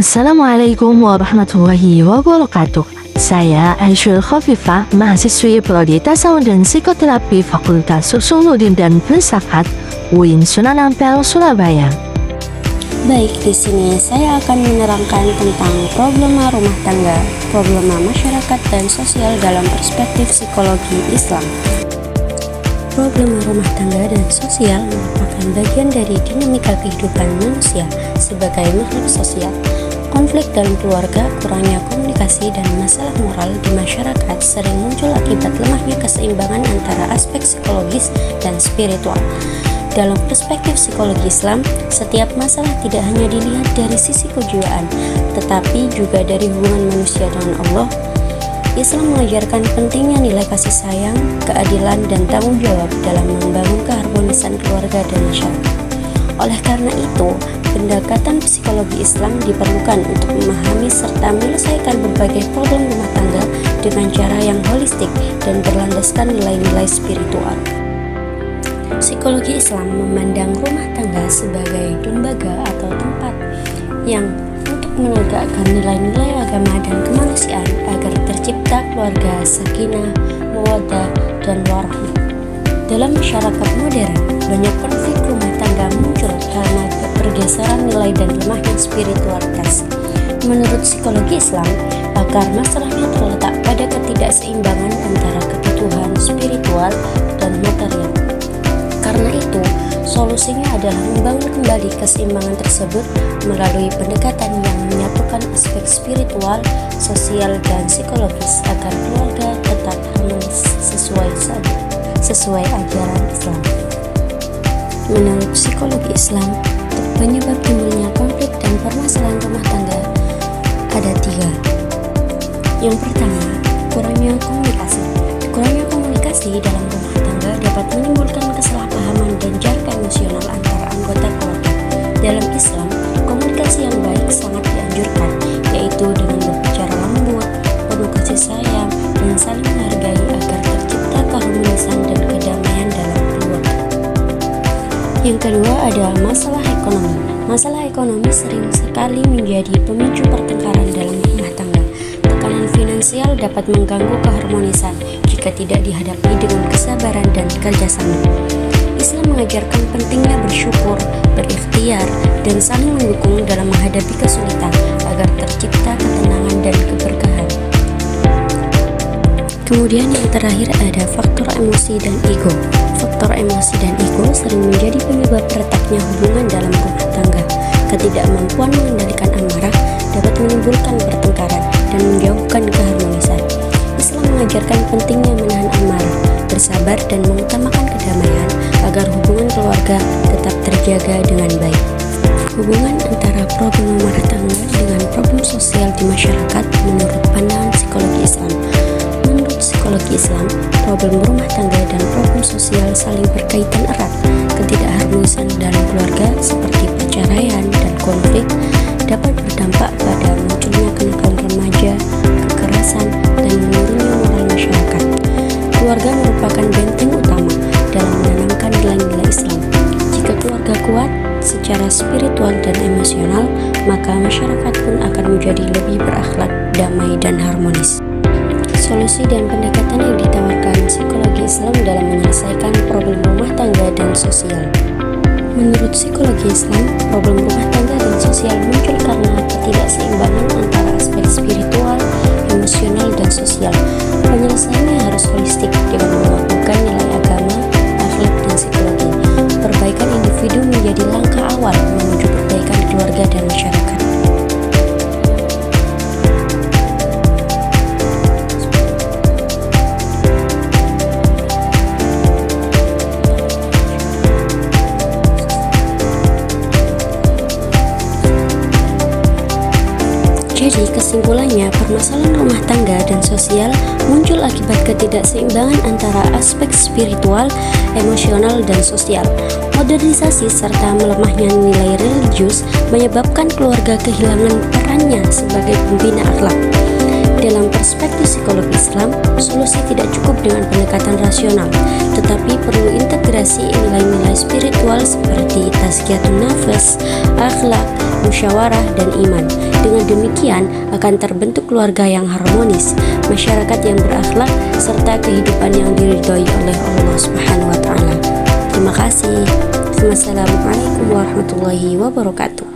Assalamualaikum warahmatullahi wabarakatuh. Saya Aisyul Khafifah, mahasiswi Prodi Tasawuf dan Psikoterapi Fakultas Sosiologi dan Filsafat UIN Sunan Ampel, Surabaya. Baik, di sini saya akan menerangkan tentang problema rumah tangga, problema masyarakat dan sosial dalam perspektif psikologi Islam. Problema rumah tangga dan sosial merupakan bagian dari dinamika kehidupan manusia sebagai makhluk sosial. Konflik dalam keluarga, kurangnya komunikasi, dan masalah moral di masyarakat sering muncul akibat lemahnya keseimbangan antara aspek psikologis dan spiritual. Dalam perspektif psikologi Islam, setiap masalah tidak hanya dilihat dari sisi kejiwaan, tetapi juga dari hubungan manusia dengan Allah. Islam mengajarkan pentingnya nilai kasih sayang, keadilan, dan tanggung jawab dalam membangun keharmonisan keluarga dan masyarakat. Oleh karena itu, pendekatan psikologi Islam diperlukan untuk memahami serta menyelesaikan berbagai problem rumah tangga dengan cara yang holistik dan berlandaskan nilai-nilai spiritual. Psikologi Islam memandang rumah tangga sebagai lembaga atau tempat yang untuk menegakkan nilai-nilai agama dan kemanusiaan agar tercipta keluarga sakinah, mawaddah, dan warahmah. Dalam masyarakat modern, banyak konflik rumah tangga muncul karena pergeseran nilai dan lemahnya spiritualitas. Menurut psikologi Islam, akar masalahnya terletak pada ketidakseimbangan antara kebutuhan spiritual dan material. Karena itu, solusinya adalah membangun kembali keseimbangan tersebut melalui pendekatan yang menyatukan aspek spiritual, sosial, dan psikologis agar keluarga tetap harmonis sesuai ajaran Islam. Menurut psikologi Islam, penyebab timbulnya konflik dan permasalahan rumah tangga ada 3. Yang pertama, kurangnya komunikasi. Kurangnya komunikasi dalam rumah tangga dapat menimbulkan kesalahpahaman dan jarak emosional antara anggota keluarga. Dalam Islam, komunikasi yang baik sangat dianjurkan, yaitu dengan berbicara lembut, penuh kasih sayang, dan saling menghargai agar tercipta keharmonisan dan kedamaian dalam keluarga. Yang kedua adalah masalah ekonomi. Masalah ekonomi sering sekali menjadi pemicu pertengkaran dalam rumah tangga. Tekanan finansial dapat mengganggu keharmonisan jika tidak dihadapi dengan kesabaran dan kerjasama. Islam mengajarkan pentingnya bersyukur, berikhtiar, dan saling mendukung dalam menghadapi kesulitan agar tercipta ketenangan dan keberkahan. Kemudian yang terakhir ada faktor emosi dan ego. Faktor emosi dan ego sering menjadi penyebab retaknya hubungan dalam rumah tangga. Ketidakmampuan mengendalikan amarah dapat menimbulkan pertengkaran dan menjauhkan keharmonisan. Islam mengajarkan pentingnya menahan amarah, bersabar, dan mengutamakan kedamaian agar hubungan keluarga tetap terjaga dengan baik. Hubungan antara problem rumah tangga dengan problem sosial di masyarakat menurut pandangan psikologi Islam. Menurut psikologi Islam, problem rumah tangga dan problem sosial saling berkaitan erat. Ketidakharmonisan dalam keluarga seperti perceraian dan konflik dapat berdampak pada munculnya kenakalan remaja, kekerasan, dan menurunnya moral masyarakat. Keluarga merupakan benteng utama dalam menanamkan nilai-nilai Islam. Jika keluarga kuat secara spiritual dan emosional, maka masyarakat pun akan menjadi lebih berakhlak, damai, dan harmonis. Solusi dan pendekatan yang ditawarkan psikologi Islam dalam menyelesaikan problem rumah tangga dan sosial. Menurut psikologi Islam, problem rumah tangga dan sosial muncul karena ketidakseimbangan antara aspek spiritual, emosional, dan sosial. Penyelesaiannya harus holistik dengan menggabungkan nilai agama, akhlak, dan psikologi. Perbaikan individu menjadi langkah awal menuju perbaikan keluarga dan masyarakat. Jadi kesimpulannya, permasalahan rumah tangga dan sosial muncul akibat ketidakseimbangan antara aspek spiritual, emosional, dan sosial. Modernisasi serta melemahnya nilai religius menyebabkan keluarga kehilangan perannya sebagai pembina akhlak. Dalam perspektif psikologi Islam, solusi tidak cukup dengan pendekatan rasional, tetapi perlu integrasi nilai-nilai spiritual seperti tazkiyatun nafas, akhlak, musyawarah, dan iman. Dengan demikian akan terbentuk keluarga yang harmonis, masyarakat yang berakhlak, serta kehidupan yang diridhoi oleh Allah Subhanahu wa taala. Terima kasih. Wassalamualaikum warahmatullahi wabarakatuh.